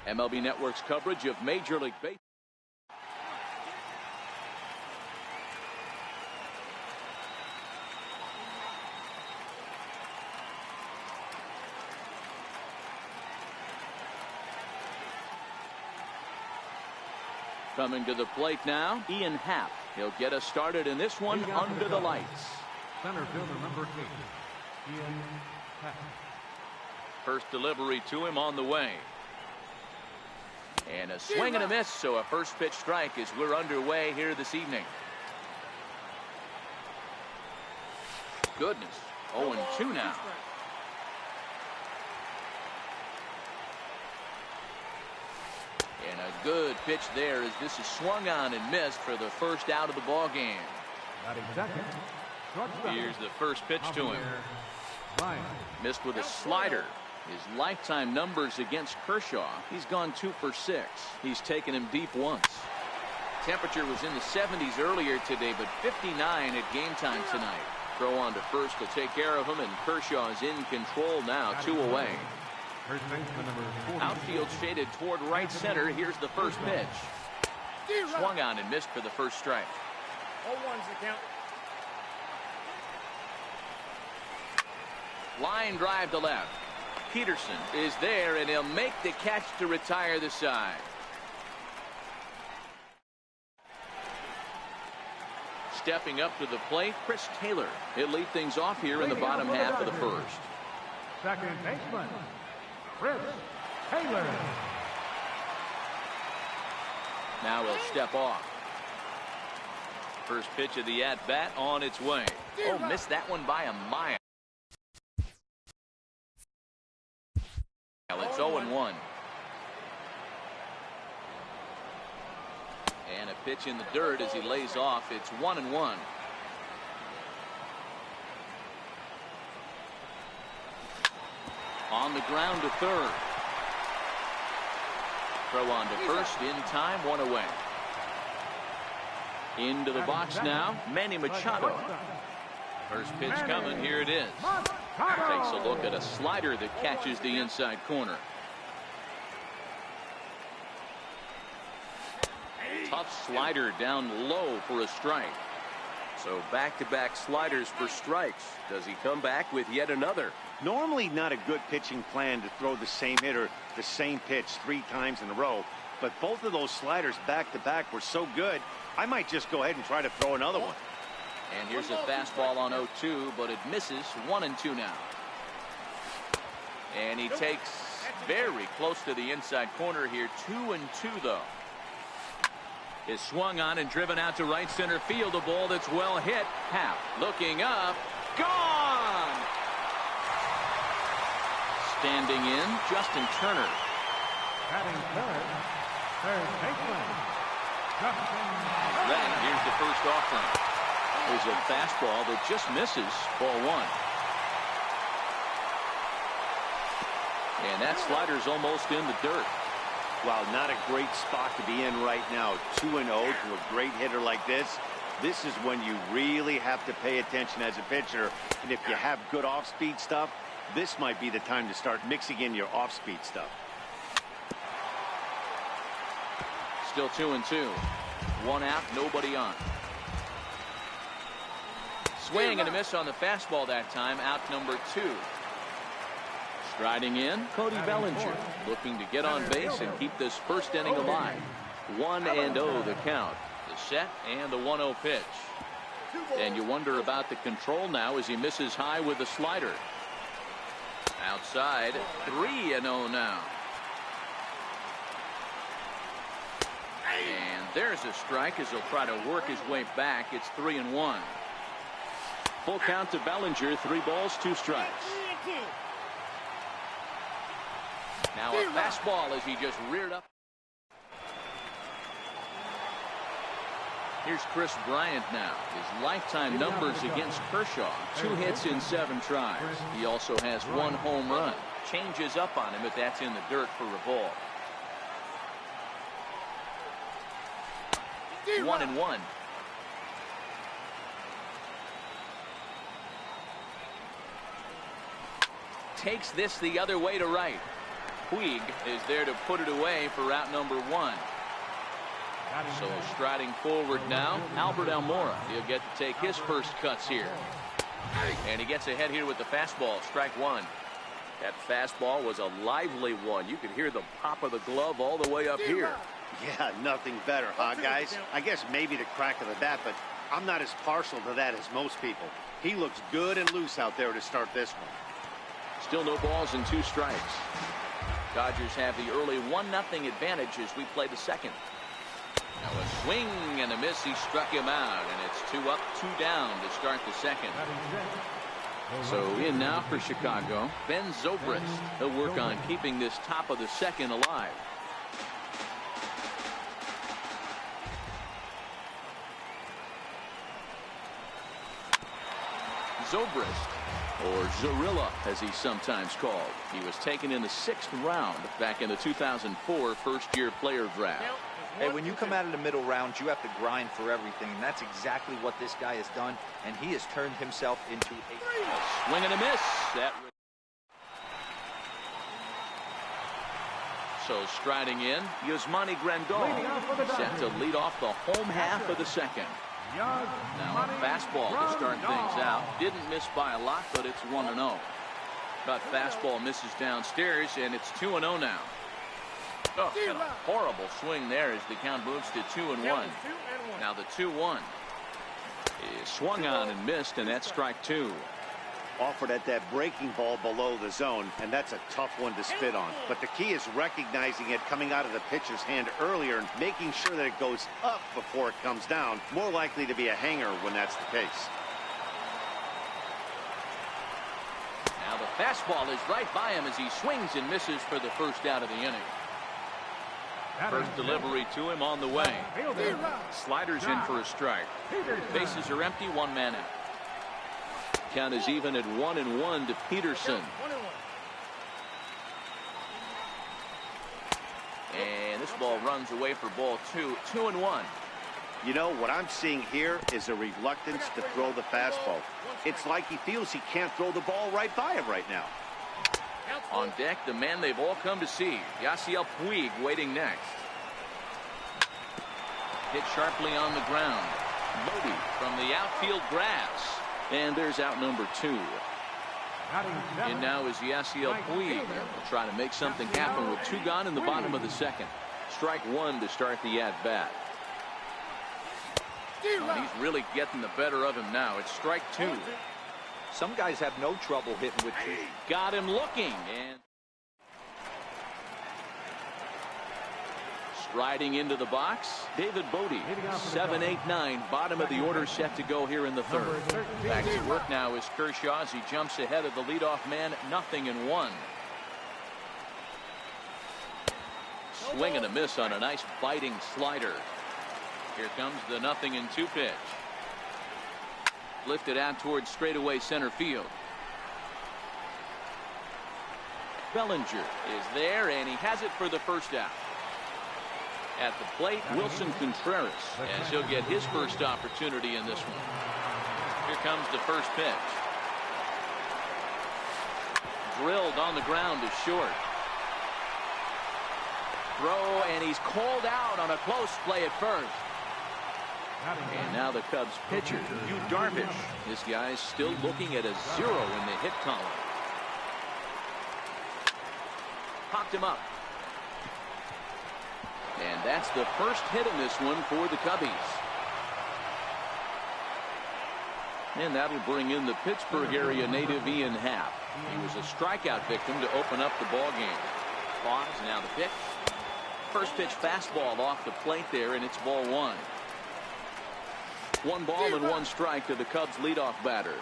MLB Network's coverage of Major League Baseball. Coming to the plate now, Ian Happ. He'll get us started in this one under the lights. Center fielder number 8, Ian Happ. First delivery to him on the way. And a swing and a miss, so a first pitch strike as we're underway here this evening. Goodness, 0-2 now. And a good pitch there as this is swung on and missed for the first out of the ball game. Here's the first pitch to him. Missed with a slider. His lifetime numbers against Kershaw, he's gone 2 for 6. He's taken him deep once. Temperature was in the 70s earlier today, but 59 at game time tonight. Throw on to first to take care of him, and Kershaw is in control now, 2 away. Outfield shaded toward right center. Here's the first pitch. Swung on and missed for the first strike. 0-1's the count. Line drive to left. Peterson is there, and he'll make the catch to retire the side. Stepping up to the plate, Chris Taylor. He'll lead things off here in the bottom half of the first. Second baseman, Chris Taylor. Now he'll step off. First pitch of the at-bat on its way. Oh, missed that one by a mile. It's 0-1. And a pitch in the dirt as he lays off. It's 1-1. On the ground to third. Throw on to first in time, 1 away. Into the box now, Manny Machado. First pitch coming, here it is. Takes a look at a slider that catches the inside corner. Tough slider down low for a strike. So back-to-back sliders for strikes. Does he come back with yet another? Normally not a good pitching plan to throw the same hitter the same pitch 3 times in a row, but both of those sliders back-to-back were so good, I might just go ahead and try to throw another one. And here's a fastball on 0-2, but it misses. 1-2 now. And he takes very close to the inside corner here. 2-2 though. Is swung on and driven out to right center field. A ball that's well hit. Happ looking up. Gone! Standing in, Justin Turner. Batting third baseman, Justin Turner. Then here's the first offering. There's a fastball that just misses. Ball 1. And that slider's almost in the dirt. Wow, not a great spot to be in right now. 2-0 to a great hitter like this. This is when you really have to pay attention as a pitcher. And if you have good off-speed stuff, this might be the time to start mixing in your off-speed stuff. Still 2-2. 1 out, nobody on. Swing and a miss on the fastball that time. Out number 2. Striding in, Cody Bellinger, looking to get on base and keep this first inning alive. 1-0 the count. The set and the 1-0 pitch. And you wonder about the control now as he misses high with the slider. Outside, 3-0 now. And there's a strike as he'll try to work his way back. It's 3-1. Full count to Bellinger. 3 balls, 2 strikes. Now a fastball as he just reared up. Here's Chris Bryant now. His lifetime numbers against Kershaw. 2 hits in 7 tries. He also has 1 home run. Changes up on him, but that's in the dirt for a ball. 1-1. Takes this the other way to right. Puig is there to put it away for out number 1. So striding forward now, Albert Almora. He'll get to take his first cuts here. And he gets ahead here with the fastball, strike 1. That fastball was a lively one. You could hear the pop of the glove all the way up here. Yeah, nothing better, huh, guys? I guess maybe the crack of the bat, but I'm not as partial to that as most people. He looks good and loose out there to start this one. Still no balls and 2 strikes. Dodgers have the early 1-0 advantage as we play the second. Now a swing and a miss. He struck him out, and it's 2 up, 2 down to start the second. So in now for Chicago, Ben Zobrist. He'll work on keeping this top of the second alive. Zobrist, or Zorilla as he's sometimes called. He was taken in the 6th round back in the 2004 first-year player draft. Hey, when you come out of the middle rounds, you have to grind for everything, and that's exactly what this guy has done, and he has turned himself into a swing and a miss. So striding in, Yasmani Grandal set to lead off the home half of the second. Now a fastball to start things out. Didn't miss by a lot, but it's 1-0. But fastball misses downstairs, and it's 2-0 now. Oh, and a horrible swing there as the count moves to 2-1. Now the 2-1 is swung on and missed, and that's strike 2. Offered at that breaking ball below the zone, and that's a tough one to spit on. But the key is recognizing it coming out of the pitcher's hand earlier and making sure that it goes up before it comes down. More likely to be a hanger when that's the case. Now the fastball is right by him as he swings and misses for the first out of the inning. First delivery to him on the way. Sliders in for a strike. Bases are empty, 1 man out. Count is even at 1-1 to Peterson. And this ball runs away for ball 2. 2-1. You know, what I'm seeing here is a reluctance to throw the fastball. It's like he feels he can't throw the ball right by him right now. On deck, the man they've all come to see, Yasiel Puig, waiting next. Hit sharply on the ground. Bodie from the outfield grass. And there's out number 2. And now is Yasiel Puig. Will try to make something happen with 2 gone in the bottom of the second. Strike 1 to start the at-bat. He's really getting the better of him now. It's strike 2. Some guys have no trouble hitting with 2. Got him looking. And striding into the box, David Bodie. 7-8-9, bottom of the order, set to go here in the third. Back to work now is Kershaw as he jumps ahead of the leadoff man, 0-1. Swing and a miss on a nice biting slider. Here comes the 0-2 pitch. Lifted out towards straightaway center field. Bellinger is there, and he has it for the first out. At the plate, Wilson Contreras, as he'll get his first opportunity in this one. Here comes the first pitch. Drilled on the ground to short. Throw, and he's called out on a close play at first. And now the Cubs pitcher, Yu Darvish. This guy's still looking at a 0 in the hit column. Popped him up. And that's the first hit in this one for the Cubbies. And that'll bring in the Pittsburgh area native Ian Happ. He was a strikeout victim to open up the ball game. Pause, now the pitch. First pitch fastball off the plate there, and it's ball 1. 1 ball and 1 strike to the Cubs leadoff batter.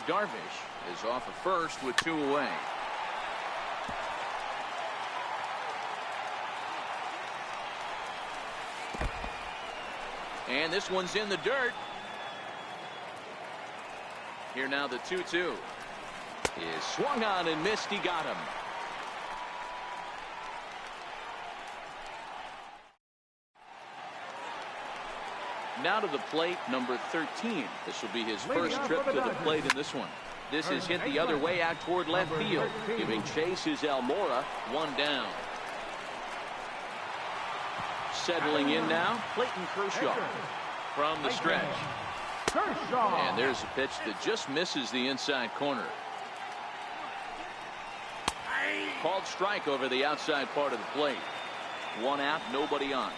Darvish is off at first with 2 away. And this one's in the dirt. Here now the 2-2 is swung on and missed. He got him. Now to the plate, number 13. This will be his first trip to the plate in this one. This is hit the other way out toward left field. Giving chase is Almora. 1 down. Settling in now, Clayton Kershaw from the stretch. And there's a pitch that just misses the inside corner. Called strike over the outside part of the plate. 1 out, nobody on.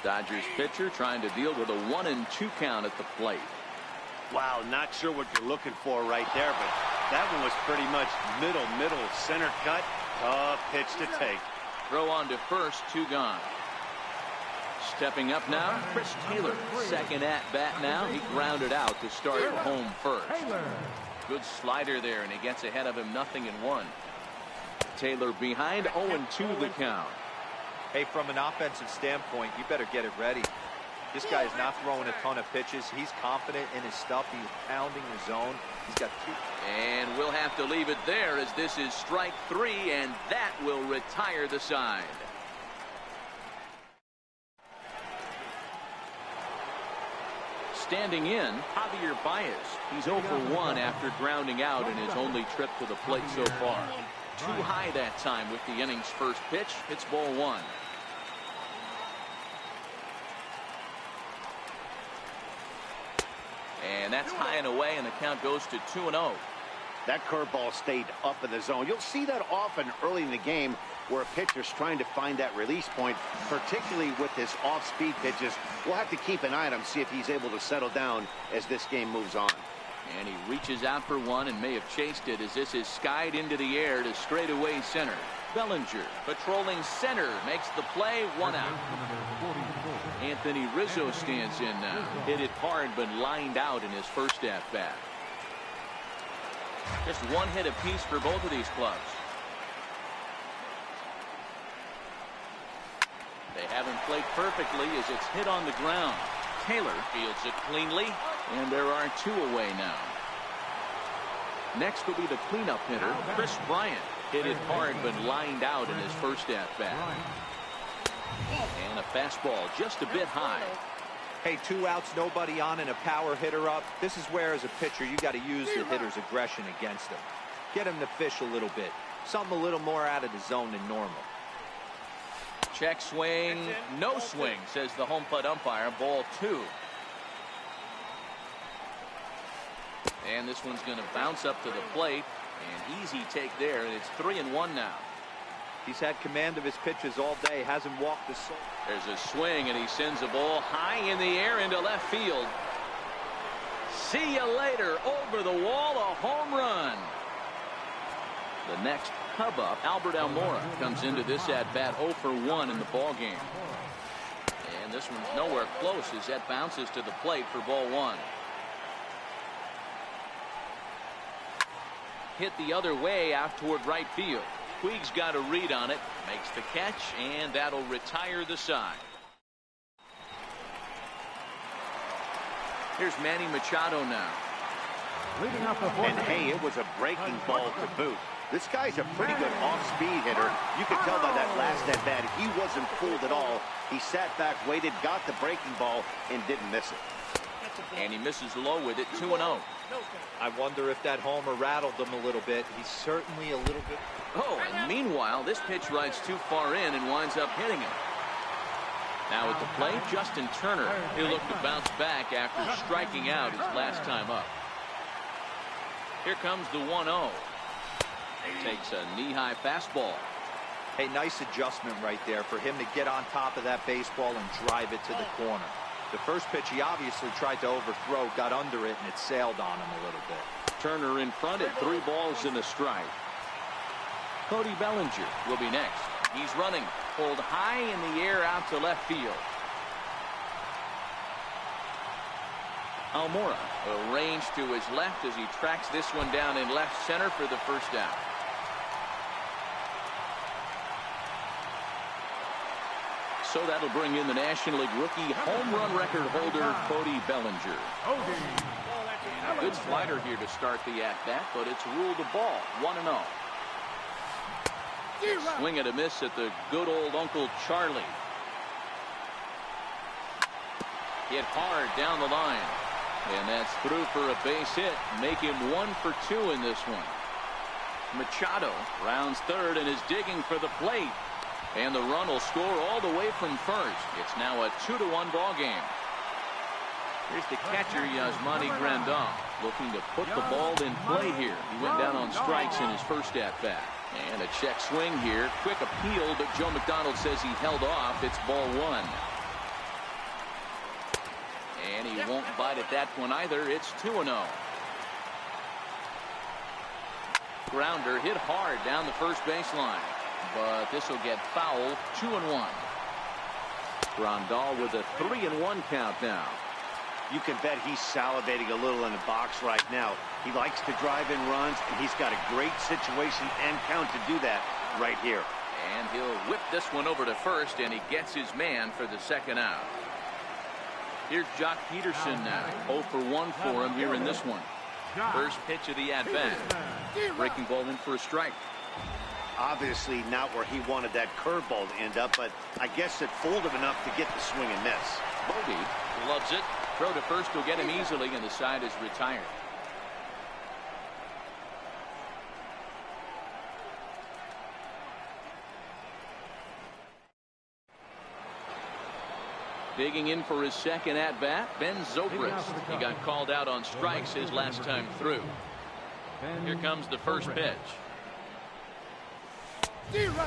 Dodgers pitcher trying to deal with a 1-2 count at the plate. Wow, not sure what you're looking for right there, but that one was pretty much middle, center cut. Tough pitch to take. Throw on to first, 2 gone. Stepping up now, Chris Taylor. Second at bat now. He grounded out to start for home first. Good slider there, and he gets ahead of him, 0-1. Taylor behind, 0-2 the count. Hey, from an offensive standpoint, you better get it ready. This guy is not throwing a ton of pitches. He's confident in his stuff. He's pounding the zone. He's got 2. And we'll have to leave it there as this is strike 3, and that will retire the side. Standing in, Javier Baez. He's 0 for 1 after grounding out in his only trip to the plate so far. Too high that time with the inning's first pitch. It's ball 1. And that's high and away, and the count goes to 2-0. That curveball stayed up in the zone. You'll see that often early in the game where a pitcher's trying to find that release point, particularly with his off-speed pitches. We'll have to keep an eye on him, see if he's able to settle down as this game moves on. And he reaches out for one and may have chased it as this is skied into the air to straightaway center. Bellinger patrolling center makes the play. 1 out. Anthony Rizzo stands in now. Hit it hard but lined out in his first at bat. Just 1 hit apiece for both of these clubs. They have him played perfectly as it's hit on the ground. Taylor fields it cleanly, and there are 2 away now. Next will be the cleanup hitter, Chris Bryant. Hit it hard but lined out in his first at bat. And a fastball just a bit high. Hey, 2 outs, nobody on, and a power hitter up. This is where, as a pitcher, you got to use the hitter's aggression against him. Get him to fish a little bit. Something a little more out of the zone than normal. Check swing, no swing, says the home plate umpire. Ball 2. And this one's going to bounce up to the plate. An easy take there, and it's 3-1 now. He's had command of his pitches all day. Hasn't walked the soul. There's a swing, and he sends a ball high in the air into left field. See you later. Over the wall, a home run. The next Cub up, Albert Almora, comes into this at-bat 0 for 1 in the ball game. And this one's nowhere close as that bounces to the plate for ball 1. Hit the other way out toward right field. Puig's got a read on it, makes the catch, and that'll retire the side. Here's Manny Machado now. And hey, it was a breaking ball to boot. This guy's a pretty good off-speed hitter. You could tell by that last at-bat he wasn't fooled at all. He sat back, waited, got the breaking ball, and didn't miss it. And he misses low with it, 2-0. I wonder if that homer rattled him a little bit. He's certainly a little bit. Oh, and meanwhile, this pitch rides too far in and winds up hitting him. Now at the plate, Justin Turner. He'll look to bounce back after striking out his last time up. Here comes the 1-0. Takes a knee-high fastball. Hey, nice adjustment right there for him to get on top of that baseball and drive it to the corner. The first pitch he obviously tried to overthrow, got under it, and it sailed on him a little bit. Turner in front at 3 balls and a strike. Cody Bellinger will be next. He's running, pulled high in the air out to left field. Almora arranged to his left as he tracks this one down in left center for the first out. So that'll bring in the National League rookie home run record holder, Cody Bellinger. And a good slider here to start the at-bat, but it's ruled a ball, 1-0. Swing and a miss at the good old Uncle Charlie. Hit hard down the line. And that's through for a base hit. Make him 1 for 2 in this one. Machado rounds third and is digging for the plate. And the run will score all the way from first. It's now a 2-1 ball game. Here's the catcher, Yasmani Grandal, looking to put the ball in play here. He went down on strikes in his first at-bat. And a check swing here. Quick appeal, but Joe McDonald says he held off. It's ball 1. And he won't bite at that one either. It's 2-0. Grounder hit hard down the first baseline. But this will get foul. 2-1. Grandal with a 3-1 count now. You can bet he's salivating a little in the box right now. He likes to drive in runs, and he's got a great situation and count to do that right here. And he'll whip this one over to first, and he gets his man for the second out. Here's Jock Peterson now. 0 for 1 for him here in this one. First pitch of the at-bat. Breaking ball in for a strike. Obviously not where he wanted that curveball to end up, but I guess it fooled him enough to get the swing and miss. Bodie loves it. Throw to first will get him easily, and the side is retired. Digging in for his second at-bat, Ben Zobrist. He got called out on strikes his last time through. Here comes the first pitch.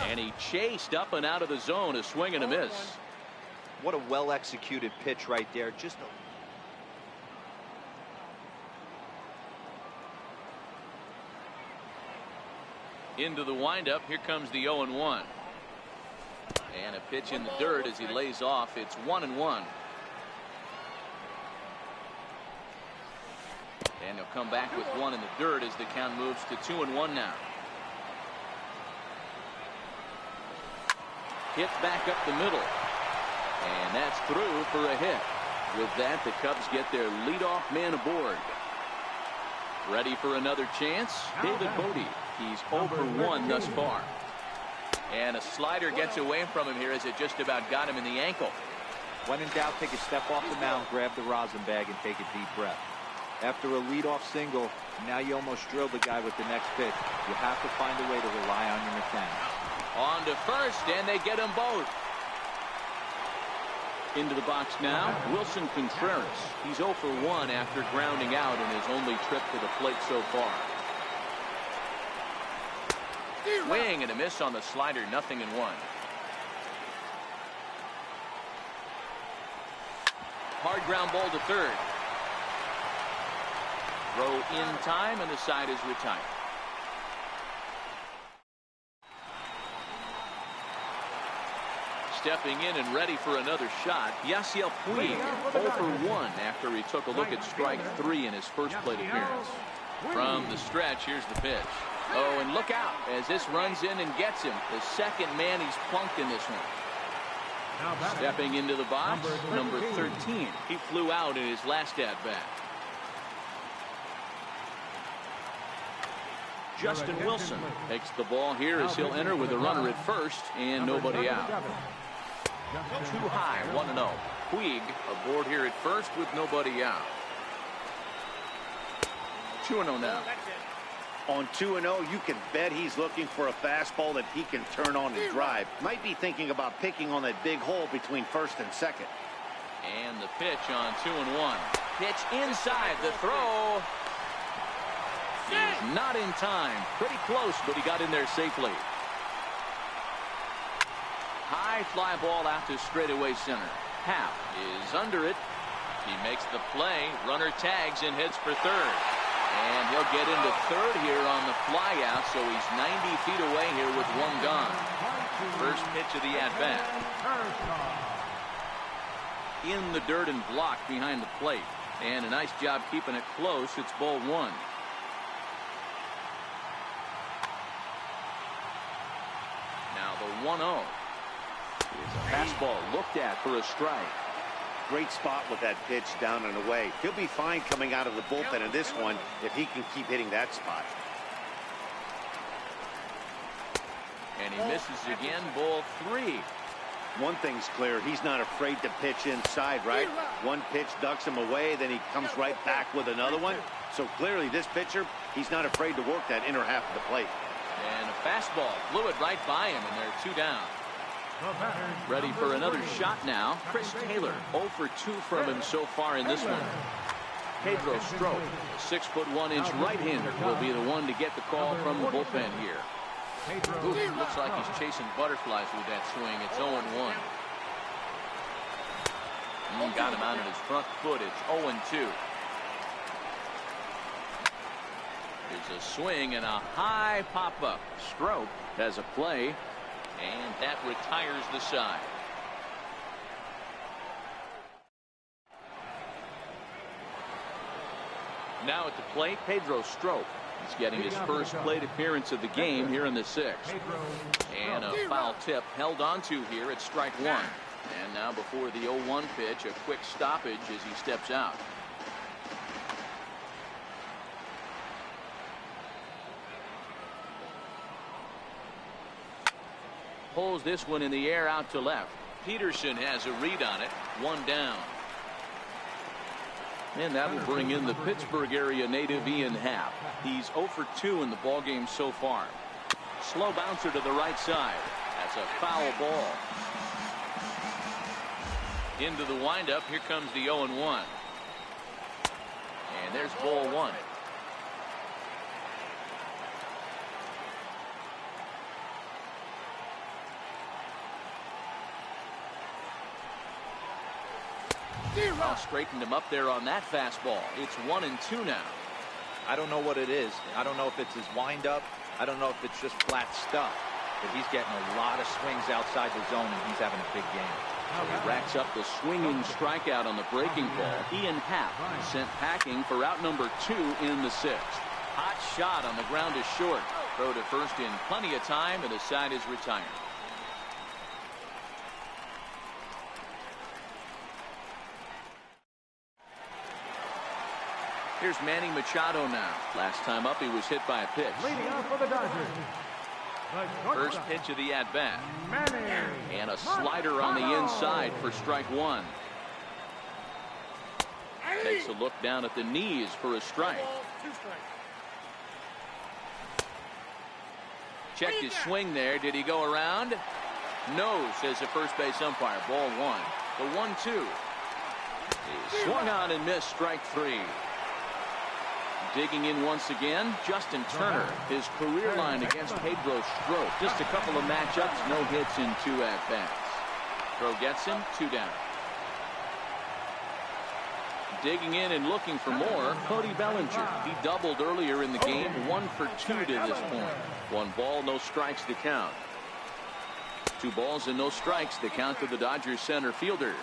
And he chased up and out of the zone, a swing and a miss. What a well-executed pitch right there. Just into the windup. Here comes the 0-1. And a pitch in the dirt as he lays off. It's 1-1. And he'll come back with one in the dirt as the count moves to 2-1 now. Hit back up the middle. And that's through for a hit. With that, the Cubs get their leadoff man aboard. Ready for another chance? David Bodie. He's 0 for 1 thus far. And a slider gets away from him here as it just about got him in the ankle. When in doubt, take a step off the mound, grab the rosin bag, and take a deep breath. After a leadoff single, now you almost drill the guy with the next pitch. You have to find a way to rely on your mechanics. On to first, and they get them both. Into the box now, Wilson Contreras. He's 0 for 1 after grounding out in his only trip to the plate so far. Swing and a miss on the slider, 0-1. Hard ground ball to third. Throw in time, and the side is retired. Stepping in and ready for another shot, Yasiel Puig, 0 for 1 after he took a look at strike 3 in his first plate appearance. From the stretch, here's the pitch. Oh, and look out as this runs in and gets him. The second man he's plunked in this one. Stepping into the box, number 13. He flew out in his last at-bat. Justin Wilson takes the ball here as he'll enter with a runner at first and nobody out. Too high, 1-0. Puig aboard here at first with nobody out. 2-0 now. On 2-0, you can bet he's looking for a fastball that he can turn on and drive. Might be thinking about picking on that big hole between first and second. And the pitch on 2-1. Pitch inside, the throw. He's not in time. Pretty close, but he got in there safely. High fly ball out to straightaway center. Happ is under it. He makes the play. Runner tags and heads for third. And he'll get into third here on the fly out, so he's 90 feet away here with one gone. First pitch of the at-bat. In the dirt and blocked behind the plate. And a nice job keeping it close. It's ball 1. Now the 1-0. Is a fastball looked at for a strike. Great spot with that pitch down and away. He'll be fine coming out of the bullpen in this one if he can keep hitting that spot. And he misses again, ball 3. One thing's clear, he's not afraid to pitch inside, right? One pitch ducks him away, then he comes right back with another one. So clearly this pitcher, he's not afraid to work that inner half of the plate. And a fastball blew it right by him, and they're 2 down. Ready for another shot now. Chris Taylor, 0 for 2 from him so far in this one. Pedro Strop, a 6'1" right-hander, will be the one to get the call from the bullpen here. Ooh, looks like he's chasing butterflies with that swing. It's 0-1. Got him out of his front foot. It's 0-2. There's a swing and a high pop-up. Strop has a play, and that retires the side. Now at the plate, Pedro Strop. He's getting his first plate appearance of the game here in the 6th. And a foul tip held onto here at strike 1. And now before the 0-1 pitch, a quick stoppage as he steps out. Pulls this one in the air out to left. Peterson has a read on it. 1 down. And that will bring in the Pittsburgh area native Ian Happ. He's 0 for 2 in the ballgame so far. Slow bouncer to the right side. That's a foul ball. Into the windup. Here comes the 0-1. And there's ball 1. Well, straightened him up there on that fastball. It's 1-2 now. I don't know what it is. I don't know if it's his windup. I don't know if it's just flat stuff. But he's getting a lot of swings outside the zone, and he's having a big game. So he racks up the swinging strikeout on the breaking ball. Ian Happ sent packing for out number 2 in the 6th. Hot shot on the ground is short. Throw to first in plenty of time, and the side is retired. Here's Manny Machado now. Last time up, he was hit by a pitch. Leading off for the Dodgers. First pitch of the at-bat. And a slider on the inside for strike 1. Takes a look down at the knees for a strike. Checked his swing there. Did he go around? No, says the first base umpire. Ball 1. The 1-2. He swung on and missed strike 3. Digging in once again, Justin Turner. His career line against Pedro Strop. Just a couple of matchups, no hits in 2 at-bats. Throw gets him, 2 down. Digging in and looking for more, Cody Bellinger. He doubled earlier in the game, 1 for 2 to this point. 1 ball, no strikes to count. 2 balls and no strikes to count to the Dodgers center fielder.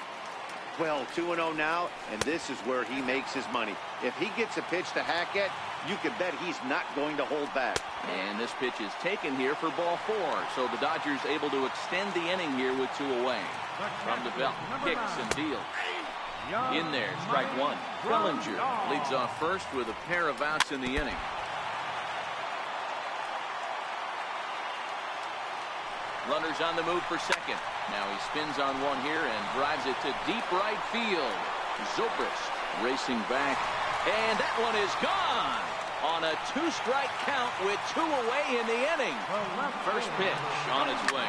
Well, 2-0 now, and this is where he makes his money. If he gets a pitch to hack at, you can bet he's not going to hold back. And this pitch is taken here for ball 4. So the Dodgers able to extend the inning here with 2 away. From the belt, kicks and deals. In there, strike 1. Bellinger leads off first with a pair of outs in the inning. Runners on the move for second. Now he spins on one here and drives it to deep right field. Zobrist racing back, and that one is gone on a 2-strike count with 2 away in the inning. First pitch on its way.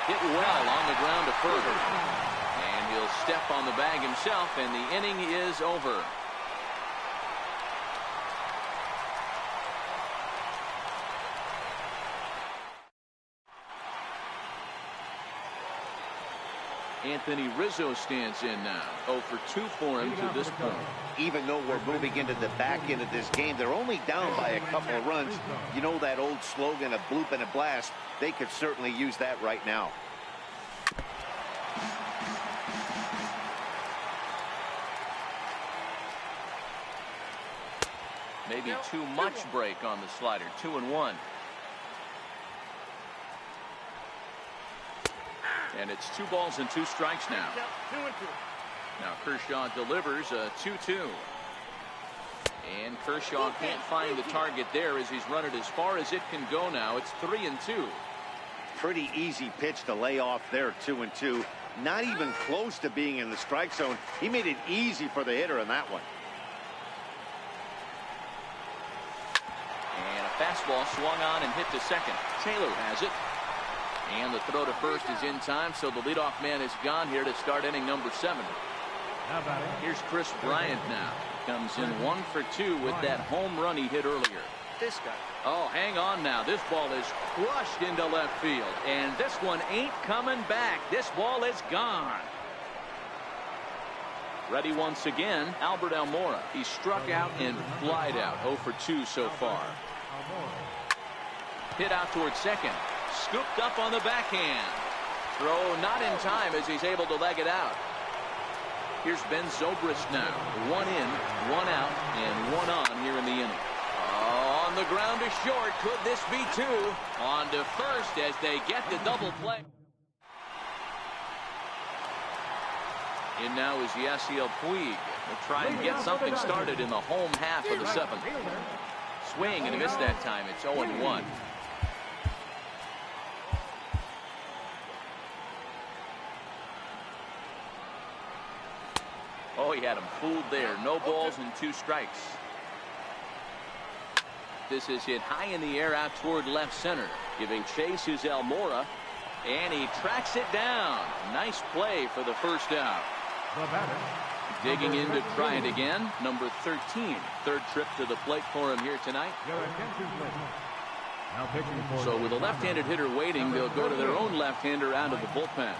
Hit well on the ground to first. And he'll step on the bag himself, and the inning is over. Anthony Rizzo stands in now. 0 for 2 for him to this point. Even though we're moving into the back end of this game, they're only down by a couple of runs. You know that old slogan, a bloop and a blast? They could certainly use that right now. Maybe too much break on the slider. 2-1. And it's 2 balls and 2 strikes now. Now Kershaw delivers a 2-2. And Kershaw can't find the target there as he's run it as far as it can go now. It's 3-2. Pretty easy pitch to lay off there, 2-2. Not even close to being in the strike zone. He made it easy for the hitter in that one. And a fastball swung on and hit to second. Taylor has it. And the throw to first is in time, so the leadoff man is gone here to start inning number 7. Here's Chris Bryant now. Comes in 1 for 2 with that home run he hit earlier. This guy. Oh, hang on now. This ball is crushed into left field. And this one ain't coming back. This ball is gone. Ready once again, Albert Almora. He struck out and flied out. 0 for 2 so far. Hit out towards second. Scooped up on the backhand. Throw not in time as he's able to leg it out. Here's Ben Zobrist now. 1 in, 1 out, and 1 on here in the inning. On the ground to short. Could this be 2? On to first as they get the double play. And now is Yasiel Puig. They'll try and get something started in the home half of the 7th. Swing, and he missed that time. It's 0-1. Oh, he had him fooled there. No balls and 2 strikes. This is hit high in the air out toward left center. Giving chase is Almora. And he tracks it down. Nice play for the first out. Digging in to try it again. Number 13. Third trip to the plate for him here tonight. So with a left-handed hitter waiting, they'll go to their own left-hander out of the bullpen.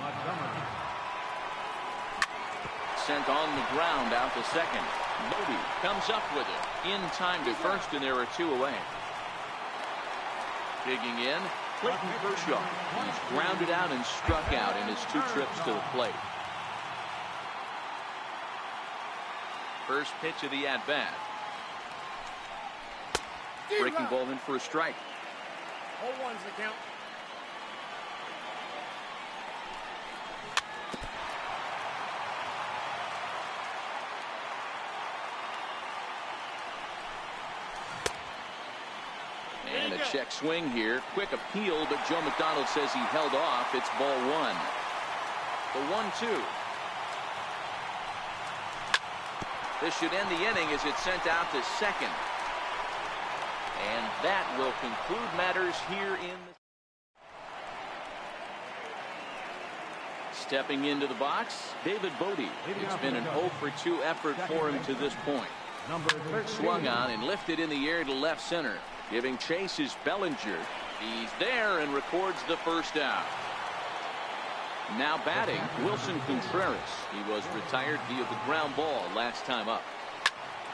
Sent on the ground out to second. Bodie comes up with it. In time to first, and there are 2 away. Digging in, Clayton Kershaw. He's grounded out and struck out in his 2 trips to the plate. First pitch of the at-bat. Breaking ball in for a strike. 0-1's the count. And a check swing here. Quick appeal, but Joe McDonald says he held off. It's ball 1. The 1-2. This should end the inning as it's sent out to second. And that will conclude matters here in the... Stepping into the box, David Bodie. It's been an 0 for 2 effort for him to this point. Swung on and lifted in the air to left center. Giving chase is Bellinger. He's there and records the first out. Now batting, Wilson Contreras. He was retired via the ground ball last time up.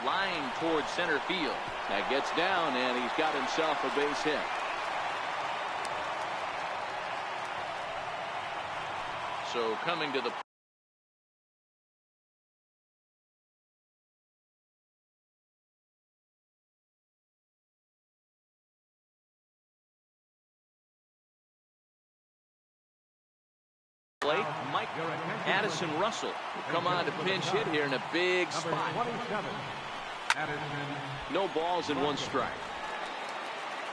Line towards center field. That gets down, and he's got himself a base hit. So coming to the plate, Mike Addison Russell will come on to pinch hit here in a big spot. No balls and 1 strike.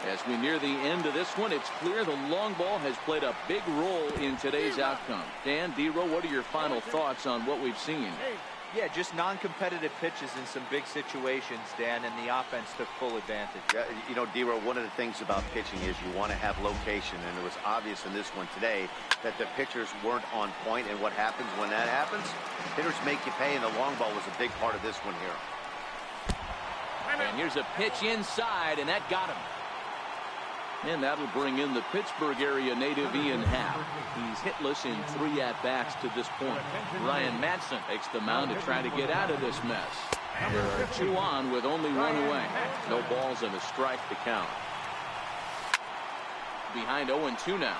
As we near the end of this one, it's clear the long ball has played a big role in today's outcome. Dan, D-Row, what are your final thoughts on what we've seen? Yeah, just non-competitive pitches in some big situations, Dan, and the offense took full advantage. Yeah, you know, D-Row, one of the things about pitching is you want to have location, and it was obvious in this one today that the pitchers weren't on point, and what happens when that happens? Hitters make you pay, and the long ball was a big part of this one here. And here's a pitch inside, and that got him. And that'll bring in the Pittsburgh area native Ian Happ. He's hitless in 3 at-bats to this point. Ryan Madsen takes the mound to try to get out of this mess. There are 2 on with only 1 away. No balls and a strike to count. Behind 0-2 now.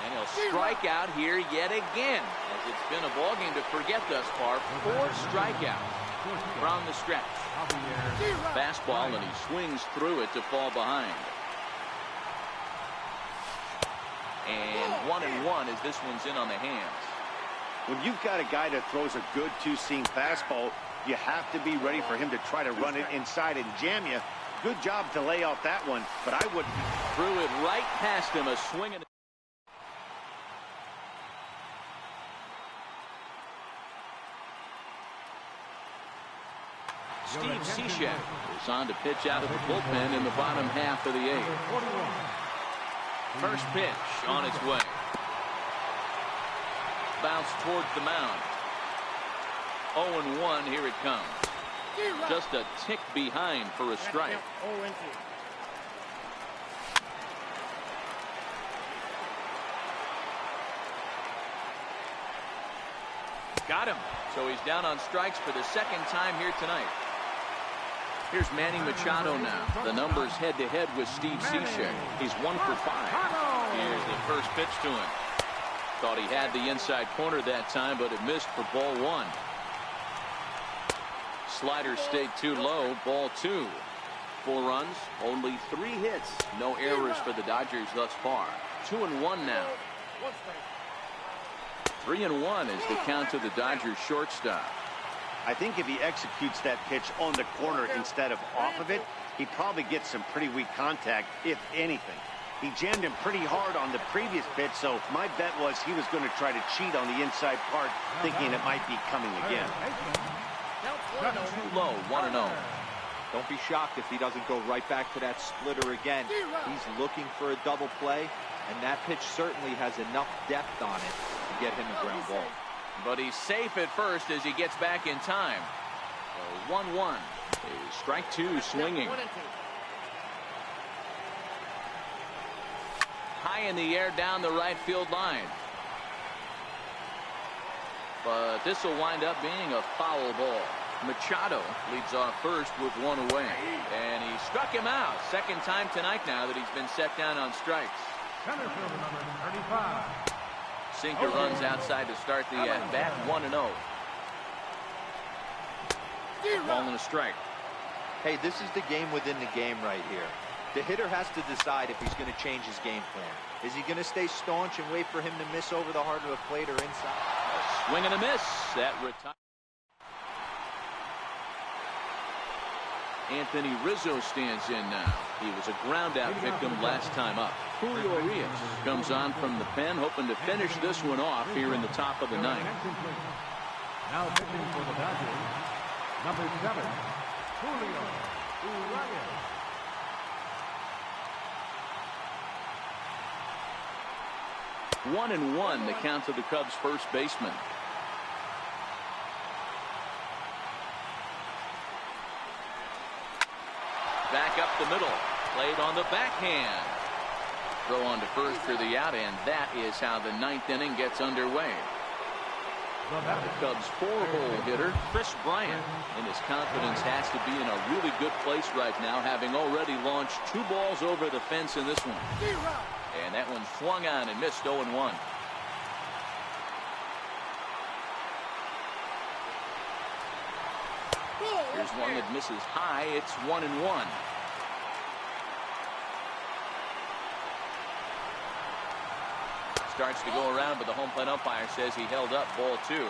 And he'll strike out here yet again. As it's been a ballgame to forget thus far. 4 strikeouts from the stretch. Fastball, and he swings through it to fall behind. And 1-1 as this one's in on the hands. When you've got a guy that throws a good 2-seam fastball, you have to be ready for him to try to run it inside and jam you. Good job to lay off that one, but I wouldn't. Threw it right past him, a swing and Steve Cishek is on to pitch out of the bullpen in the bottom half of the eighth. First pitch on its way. Bounce towards the mound. 0-1, here it comes. Just a tick behind for a strike. Got him. So he's down on strikes for the second time here tonight. Here's Manny Machado now. The numbers head-to-head with Steve Cishek. He's 1 for 5. Here's the first pitch to him. Thought he had the inside corner that time, but it missed for ball 1. Slider stayed too low. Ball 2. 4 runs, only 3 hits. No errors for the Dodgers thus far. 2-1 now. 3-1 is the count to the Dodgers shortstop. I think if he executes that pitch on the corner instead of off of it, he probably gets some pretty weak contact, if anything. He jammed him pretty hard on the previous pitch, so my bet was he was going to try to cheat on the inside part, thinking it might be coming again. Too low, 1-0. Don't be shocked if he doesn't go right back to that splitter again. He's looking for a double play, and that pitch certainly has enough depth on it to get him a ground ball. But he's safe at first as he gets back in time. So 1-1. Strike 2 swinging. High in the air down the right field line. But this will wind up being a foul ball. Machado leads off first with 1 away. And he struck him out. Second time tonight now that he's been set down on strikes. Center fielder number 35. Sinker runs outside to start the at-bat. 1-0. Ball and a strike. Hey, this is the game within the game right here. The hitter has to decide if he's going to change his game plan. Is he going to stay staunch and wait for him to miss over the heart of the plate or inside? A swing and a miss. That retires. Anthony Rizzo stands in now. He was a ground-out victim last time up. Julio Urias comes on from the pen, hoping to finish this one off here in the top of the ninth. Now pitching for the Dodgers, number 7, Julio Urias. One and one, the count to the Cubs' first baseman. Back up the middle. Played on the backhand. Throw on to first for the out, and that is how the ninth inning gets underway. The Cubs' 4-hole hitter, Chris Bryant, and his confidence has to be in a really good place right now, having already launched 2 balls over the fence in this one. And that one swung on and missed 0-1. Here's one that misses high. It's 1-1. Starts to go around, but the home plate umpire says he held up. Ball 2.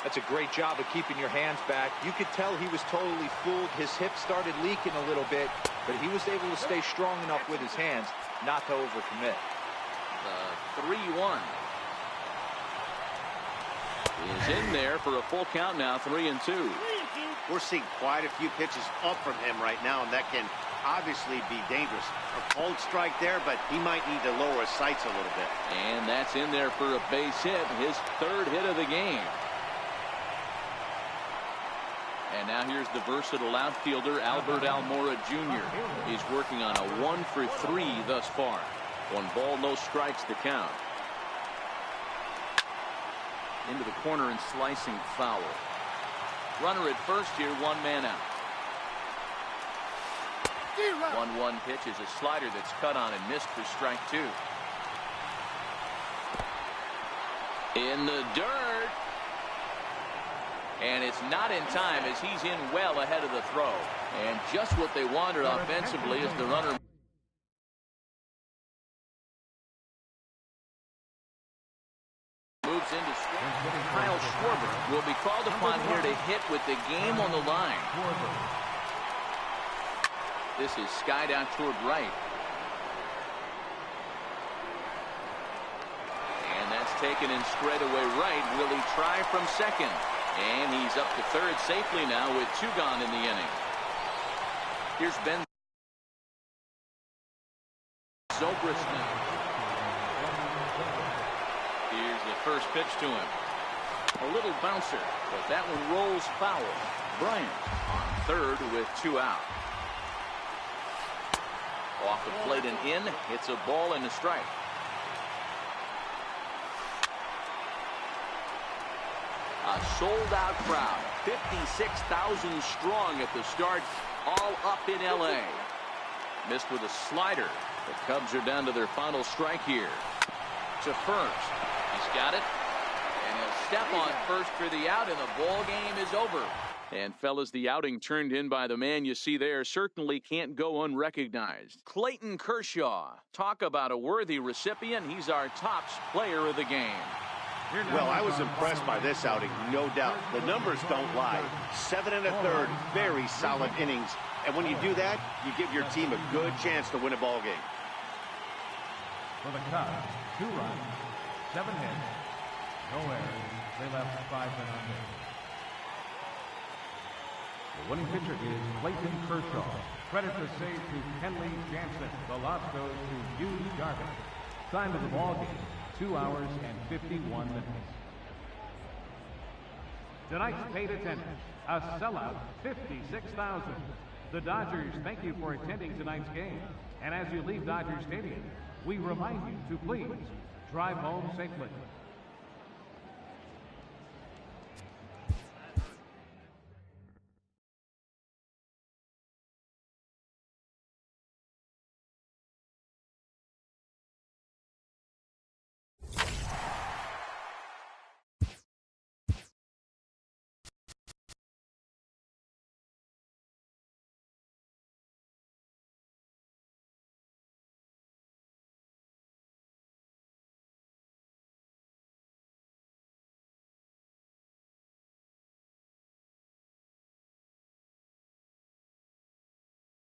That's a great job of keeping your hands back. You could tell he was totally fooled. His hip started leaking a little bit, but he was able to stay strong enough with his hands not to overcommit. The 3-1 is in there for a full count now. 3-2. We're seeing quite a few pitches up from him right now, and that can obviously be dangerous. A cold strike there, but he might need to lower his sights a little bit. And that's in there for a base hit, his 3rd hit of the game. And now here's the versatile outfielder, Albert Almora Jr. He's working on a 1 for 3 thus far. 1 ball, no strikes to count. Into the corner and slicing foul. Runner at first here, 1 man out. 1-1 pitch is a slider that's cut on and missed for strike 2. In the dirt. And it's not in time as he's in well ahead of the throw. And just what they wanted offensively is the runner moves into strike. Kyle Schwarber will be called upon here to hit with the game on the line. This is skied out toward right. And that's taken in straightaway right. Will he try from second? And he's up to third safely now with 2 gone in the inning. Here's Ben Zobristman. Here's the first pitch to him. A little bouncer, but that one rolls foul. Bryant on third with 2 out. Off the plate and in. It's a ball and a strike. A sold-out crowd, 56,000 strong at the start, all up in L.A. Missed with a slider. The Cubs are down to their final strike here. To first. He's got it. And he'll step on first for the out, and the ball game is over. And, fellas, the outing turned in by the man you see there certainly can't go unrecognized. Clayton Kershaw. Talk about a worthy recipient. He's our tops player of the game. Well, I was impressed by this outing, no doubt. The numbers don't lie. 7 1/3, very solid innings. And when you do that, you give your team a good chance to win a ball game. For the Cubs, 2 runs, 7 hits, no errors. They left 5 men on base. The winning pitcher is Clayton Kershaw. Credit to save to Kenley Jansen. The loss goes to Hughes Jarvis. Time of the ball game, 2 hours and 51 minutes. Tonight's paid attendance, a sellout, 56,000. The Dodgers thank you for attending tonight's game. And as you leave Dodger Stadium, we remind you to please drive home safely.